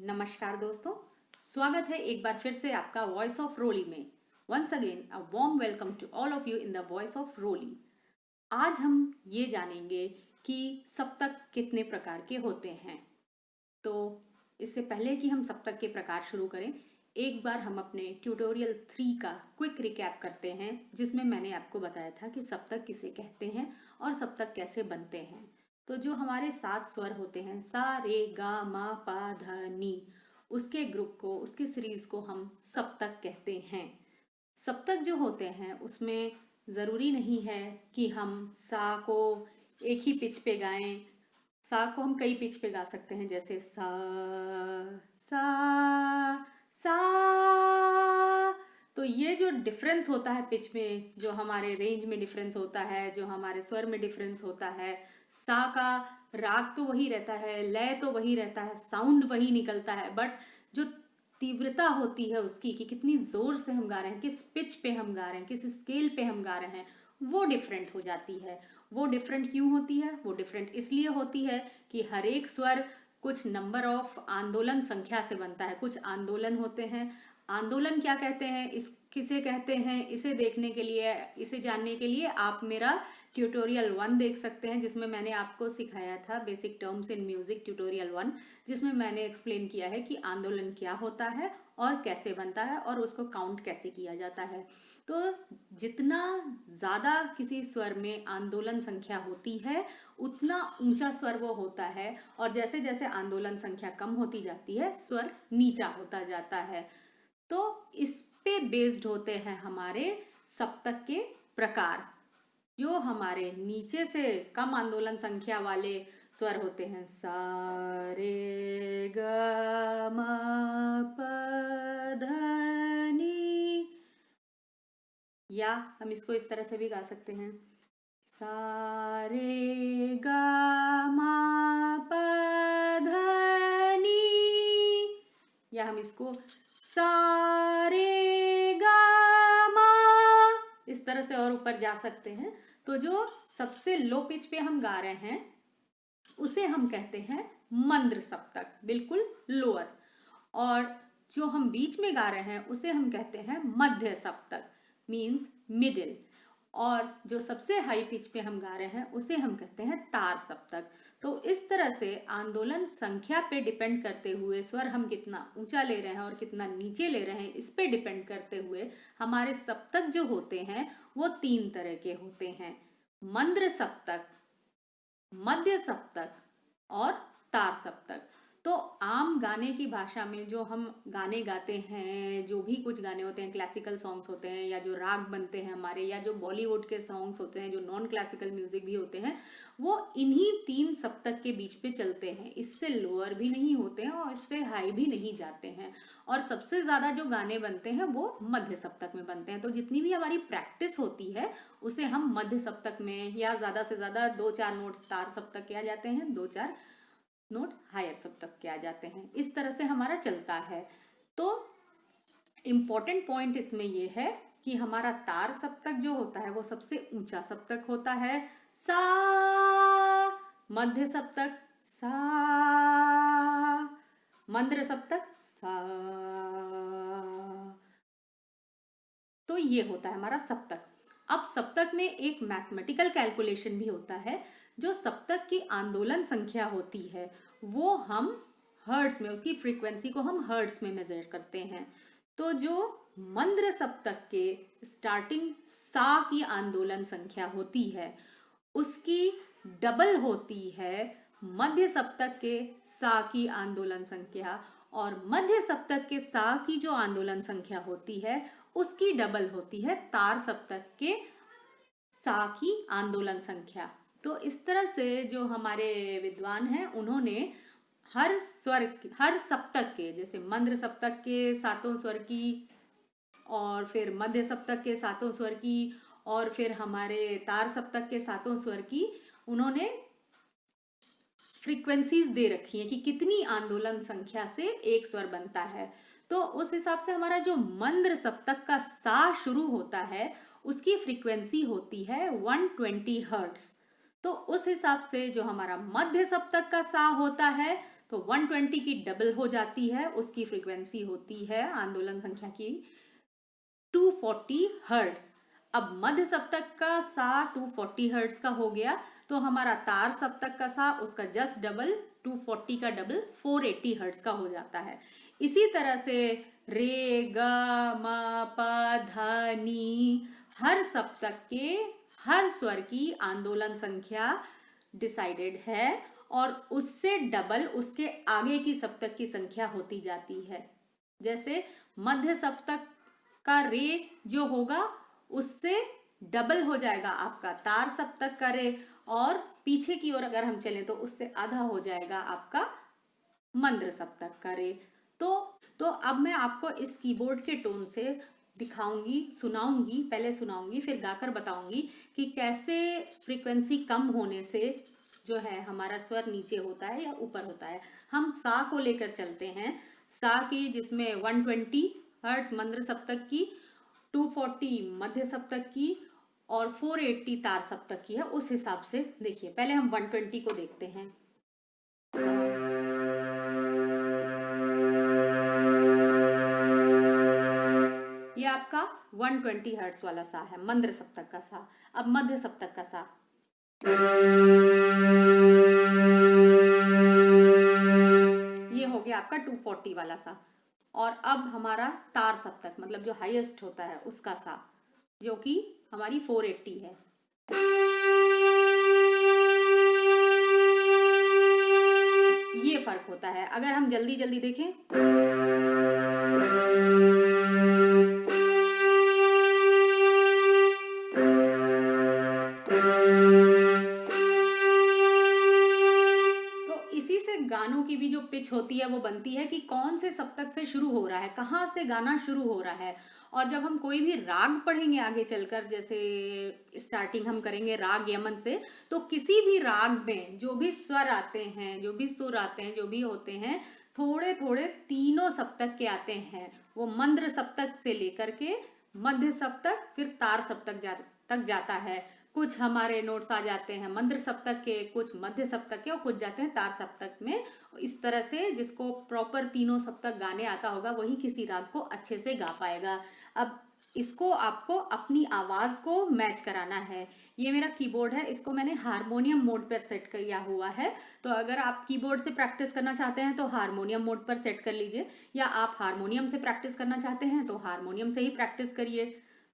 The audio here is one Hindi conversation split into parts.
नमस्कार दोस्तों, स्वागत है एक बार फिर से आपका वॉइस ऑफ रोली में। Once again a warm welcome to all of you in the voice of Roli. आज हम ये जानेंगे कि सप्तक कितने प्रकार के होते हैं। तो इससे पहले कि हम सप्तक के प्रकार शुरू करें, एक बार हम अपने ट्यूटोरियल 3 का क्विक रिकैप करते हैं, जिसमें मैंने आपको बताया था कि सप्तक किसे कहते हैं और सप्तक कैसे बनते हैं। तो जो हमारे 7 स्वर होते हैं सा रे गा मा पा धा नी, उसके ग्रुप को, उसकी सीरीज को हम सप्तक कहते हैं। सप्तक जो होते हैं उसमें ज़रूरी नहीं है कि हम सा को एक ही पिच पे गाएं। सा को हम कई पिच पे गा सकते हैं, जैसे सा सा सा। तो ये जो डिफरेंस होता है पिच में, जो हमारे रेंज में डिफरेंस होता है, जो हमारे स्वर में डिफरेंस होता है, सा का राग तो वही रहता है, लय तो वही रहता है, साउंड वही निकलता है, बट जो तीव्रता होती है उसकी कि कितनी जोर से हम गा रहे हैं, किस पिच पे हम गा रहे हैं, किस स्केल पे हम गा रहे हैं, वो डिफरेंट हो जाती है। वो डिफरेंट क्यों होती है? वो डिफरेंट इसलिए होती है कि हर एक स्वर कुछ नंबर ऑफ आंदोलन संख्या से बनता है। कुछ आंदोलन होते हैं। आंदोलन क्या कहते हैं, इस किसे कहते हैं, इसे देखने के लिए, इसे जानने के लिए आप मेरा ट्यूटोरियल 1 देख सकते हैं, जिसमें मैंने आपको सिखाया था basic terms in music tutorial 1, जिसमें मैंने एक्सप्लेन किया है कि आंदोलन क्या होता है और कैसे बनता है और उसको काउंट कैसे किया जाता है। तो जितना ज़्यादा किसी स्वर में आंदोलन संख्या होती है उतना ऊंचा स्वर वो होता है, और जैसे जैसे आंदोलन संख्या कम होती जाती है स्वर नीचा होता जाता है। तो इस पे बेस्ड होते हैं हमारे सप्तक के प्रकार। जो हमारे नीचे से कम आंदोलन संख्या वाले स्वर होते हैं सा रे ग म प ध नी, या हम इसको इस तरह से भी गा सकते हैं सा रे ग म प ध नी, या हम इसको सा रे ग म, इस तरह से और ऊपर जा सकते हैं। तो जो सबसे लो पिच पे हम गा रहे हैं उसे हम कहते हैं मंद्र सप्तक, बिल्कुल लोअर। और जो हम बीच में गा रहे हैं उसे हम कहते हैं मध्य सप्तक, मीन्स मिडिल। और जो सबसे हाई पिच पे हम गा रहे हैं उसे हम कहते हैं तार सप्तक। तो इस तरह से आंदोलन संख्या पे डिपेंड करते हुए स्वर हम कितना ऊंचा ले रहे हैं और कितना नीचे ले रहे हैं, इस पे डिपेंड करते हुए हमारे सप्तक जो होते हैं वो 3 तरह के होते हैं: मंद्र सप्तक, मध्य सप्तक और तार सप्तक। तो आम गाने की भाषा में जो हम गाने गाते हैं, जो भी कुछ गाने होते हैं, क्लासिकल सॉन्ग्स होते हैं या जो राग बनते हैं हमारे, या जो बॉलीवुड के सॉन्ग्स होते हैं, जो नॉन क्लासिकल म्यूजिक भी होते हैं, वो इन्हीं 3 सप्तक के बीच पे चलते हैं। इससे लोअर भी नहीं होते हैं और इससे हाई भी नहीं जाते हैं। और सबसे ज़्यादा जो गाने बनते हैं वो मध्य सप्तक में बनते हैं। तो जितनी भी हमारी प्रैक्टिस होती है उसे हम मध्य सप्तक में, या ज़्यादा से ज़्यादा 2-4 नोट्स तार सप्तक के आ जाते हैं, 2-4 नोट्स हायर सप्तक के आ जाते हैं। इस तरह से हमारा चलता है। तो इम्पॉर्टेंट पॉइंट इसमें यह है कि हमारा तार सप्तक जो होता है वो सबसे ऊंचा सप्तक होता है, सा। मध्य सप्तक सा, मंद्र सप्तक सा। तो ये होता है हमारा सप्तक। अब सप्तक में एक मैथमेटिकल कैलकुलेशन भी होता है। जो सप्तक की आंदोलन संख्या होती है वो हम हर्ट्स में, उसकी फ्रीक्वेंसी को हम हर्ट्स में मेजर करते हैं। तो जो मंद्र सप्तक के स्टार्टिंग सा की आंदोलन संख्या होती है उसकी डबल होती है मध्य सप्तक के सा की आंदोलन संख्या, और मध्य सप्तक के सा की जो आंदोलन संख्या होती है उसकी डबल होती है तार सप्तक के सा की आंदोलन संख्या। तो इस तरह से जो हमारे विद्वान हैं उन्होंने हर स्वर, हर सप्तक के, जैसे मंद्र सप्तक के सातों स्वर की, और फिर मध्य सप्तक के सातों स्वर की, और फिर हमारे तार सप्तक के सातों स्वर की, उन्होंने फ्रीक्वेंसीज दे रखी हैं कि कितनी आंदोलन संख्या से एक स्वर बनता है। तो उस हिसाब से हमारा जो मंद्र सप्तक का सा शुरू होता है उसकी फ्रीक्वेंसी होती है 120 हर्ट्स। तो उस हिसाब से जो हमारा मध्य सप्तक का सा होता है तो 120 की डबल हो जाती है, उसकी फ्रीक्वेंसी होती है आंदोलन संख्या की 240 हर्ट्ज। अब मध्य सप्तक का सा 240 हर्ट्ज का हो गया, तो हमारा तार सप्तक का सा उसका जस्ट डबल 240 का डबल 480 हर्ट्ज का हो जाता है। इसी तरह से रे ग म प ध नी हर सप्तक के हर स्वर की आंदोलन संख्या डिसाइडेड है और उससे डबल उसके आगे की सप्तक की संख्या होती जाती है। जैसे मध्य सप्तक का रे जो होगा उससे डबल हो जाएगा आपका तार सप्तक का रे, और पीछे की ओर अगर हम चलें तो उससे आधा हो जाएगा आपका मंद्र सप्तक का रे। तो अब मैं आपको इस कीबोर्ड के टोन से दिखाऊंगी, सुनाऊंगी, पहले सुनाऊंगी फिर गाकर बताऊंगी कि कैसे फ्रीक्वेंसी कम होने से जो है हमारा स्वर नीचे होता है या ऊपर होता है। हम सा को लेकर चलते हैं, सा की जिसमें 120 हर्ट्ज मंद्र सप्तक की, 240 मध्य सप्तक की और 480 तार सप्तक की है। उस हिसाब से देखिए, पहले हम 120 को देखते हैं। ये आपका 120 हर्ट्ज वाला सा है, मंद्र सप्तक का सा। अब मध्य सप्तक का सा, ये हो गया आपका 240 वाला सा। और अब हमारा तार सप्तक मतलब जो हाईएस्ट होता है उसका सा, जो कि हमारी 480 है। ये फर्क होता है। अगर हम जल्दी जल्दी देखें, गानों की भी जो पिच होती है वो बनती है कि कौन से सप्तक से शुरू हो रहा है, कहाँ से गाना शुरू हो रहा है। और जब हम कोई भी राग पढ़ेंगे आगे चलकर, जैसे स्टार्टिंग हम करेंगे राग यमन से, तो किसी भी राग में जो भी स्वर आते हैं, जो भी सुर आते हैं, जो भी होते हैं, थोड़े थोड़े तीनों सप्तक के आते हैं। वो मंद्र सप्तक से लेकर के मध्य सप्तक फिर तार सप्तक तक जाता है। कुछ हमारे नोट्स आ जाते हैं मंद्र सप्तक के, कुछ मध्य सप्तक के और कुछ जाते हैं तार सप्तक में। इस तरह से जिसको प्रॉपर तीनों सप्तक गाने आता होगा वही किसी राग को अच्छे से गा पाएगा। अब इसको आपको अपनी आवाज को मैच कराना है। ये मेरा कीबोर्ड है, इसको मैंने हारमोनियम मोड पर सेट किया हुआ है। तो अगर आप कीबोर्ड से प्रैक्टिस करना चाहते हैं तो हारमोनियम मोड पर सेट कर लीजिए, या आप हारमोनियम से प्रैक्टिस करना चाहते हैं तो हारमोनियम से ही प्रैक्टिस करिए।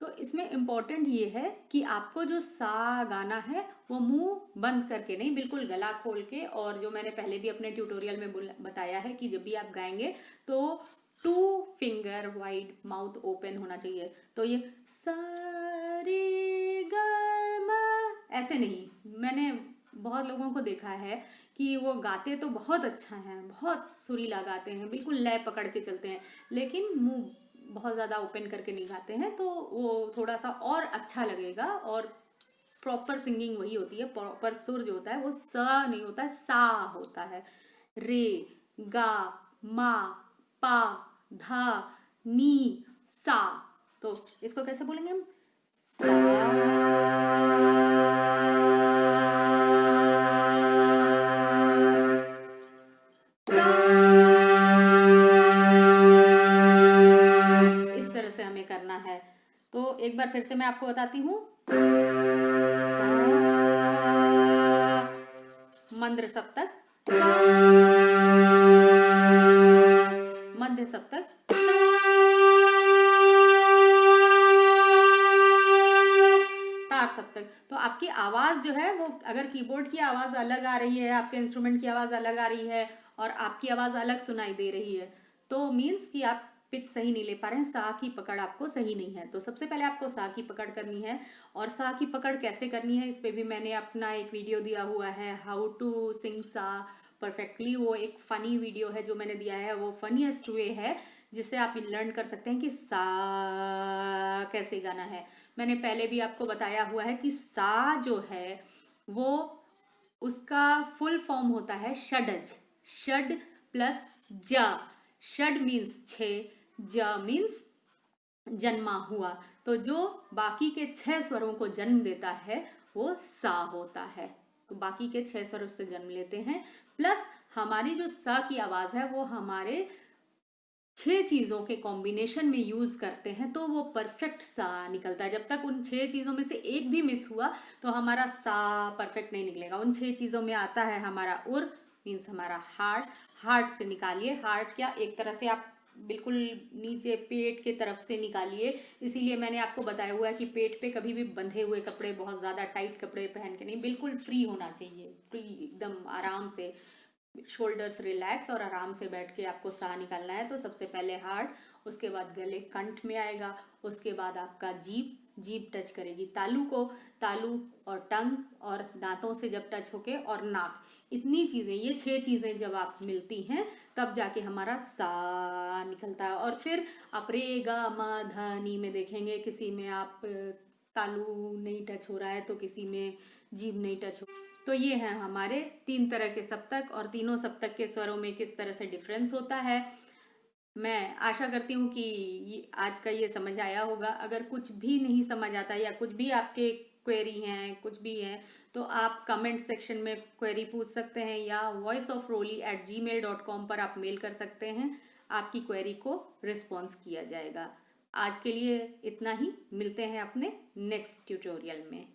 तो इसमें इम्पोर्टेंट ये है कि आपको जो सा गाना है वो मुंह बंद करके नहीं, बिल्कुल गला खोल के। और जो मैंने पहले भी अपने ट्यूटोरियल में बताया है कि जब भी आप गाएंगे तो 2 फिंगर वाइड माउथ ओपन होना चाहिए। तो ये सा रे गा मा ऐसे नहीं। मैंने बहुत लोगों को देखा है कि वो गाते तो बहुत अच्छा है, बहुत सुरीला गाते हैं, बिल्कुल लय पकड़ के चलते हैं, लेकिन मुंह बहुत ज़्यादा ओपन करके नहीं गाते हैं, तो वो थोड़ा सा और अच्छा लगेगा। और प्रॉपर सिंगिंग वही होती है, प्रॉपर सुर जो होता है वो सा नहीं होता है, सा होता है। रे गा मा पा धा नी सा। तो इसको कैसे बोलेंगे हम? इस तरह से हमें करना है। तो एक बार फिर से मैं आपको बताती हूँ। मंद्र सप्तक, मध्य सप्तक, तार सप्तक। तो आपकी आवाज जो है वो, अगर कीबोर्ड की आवाज अलग आ रही है, आपके इंस्ट्रूमेंट की आवाज अलग आ रही है और आपकी आवाज अलग सुनाई दे रही है, तो मीन्स कि आप पिच सही नहीं ले पा रहे हैं, सा की पकड़ आपको सही नहीं है। तो सबसे पहले आपको सा की पकड़ करनी है। और सा की पकड़ कैसे करनी है इस पे भी मैंने अपना एक वीडियो दिया हुआ है, हाउ टू सिंग सा परफेक्टली। वो एक फनी वीडियो है जो मैंने दिया है, वो फनीएस्ट वे है जिससे आप लर्न कर सकते हैं कि सा कैसे गाना है। मैंने पहले भी आपको बताया हुआ है कि सा जो है वो, उसका फुल फॉर्म होता है षडज, षड प्लस ज। षड मीन्स 6, ज मीन्स जन्मा हुआ। तो जो बाकी के 6 स्वरों को जन्म देता है वो सा होता है। तो बाकी के 6 स्वर उससे जन्म लेते हैं। प्लस हमारी जो स की आवाज है वो हमारे 6 चीजों के कॉम्बिनेशन में यूज करते हैं तो वो परफेक्ट सा निकलता है। जब तक उन 6 चीजों में से एक भी मिस हुआ तो हमारा सा परफेक्ट नहीं निकलेगा। उन 6 चीजों में आता है हमारा उर, मीन्स हमारा हार्ट। हार्ट से निकालिए, हार्ट क्या, एक तरह से आप बिल्कुल नीचे पेट के तरफ से निकालिए। इसीलिए मैंने आपको बताया हुआ है कि पेट पे कभी भी बंधे हुए कपड़े, बहुत ज़्यादा टाइट कपड़े पहन के नहीं, बिल्कुल फ्री होना चाहिए, फ्री एकदम आराम से, शोल्डर्स रिलैक्स और आराम से बैठ के आपको साह निकालना है। तो सबसे पहले हार्ट, उसके बाद गले कंठ में आएगा, उसके बाद आपका जीभ, जीभ टच करेगी तालू को, तालू और टंग और दांतों से जब टच होके, और नाक। इतनी चीज़ें, ये 6 चीज़ें जब आप मिलती हैं तब जाके हमारा सा निकलता है। और फिर आप रे गा मा धा नी में देखेंगे, किसी में आप तालू नहीं टच हो रहा है तो किसी में जीभ नहीं टच हो। तो ये हैं हमारे 3 तरह के सप्तक, और तीनों सप्तक के स्वरों में किस तरह से डिफरेंस होता है। मैं आशा करती हूँ कि आज का ये समझ आया होगा। अगर कुछ भी नहीं समझ आता या कुछ भी आपके क्वेरी हैं, कुछ भी है, तो आप कमेंट सेक्शन में क्वेरी पूछ सकते हैं या voiceofroli@gmail.com पर आप मेल कर सकते हैं। आपकी क्वेरी को रिस्पॉन्स किया जाएगा। आज के लिए इतना ही, मिलते हैं अपने नेक्स्ट ट्यूटोरियल में।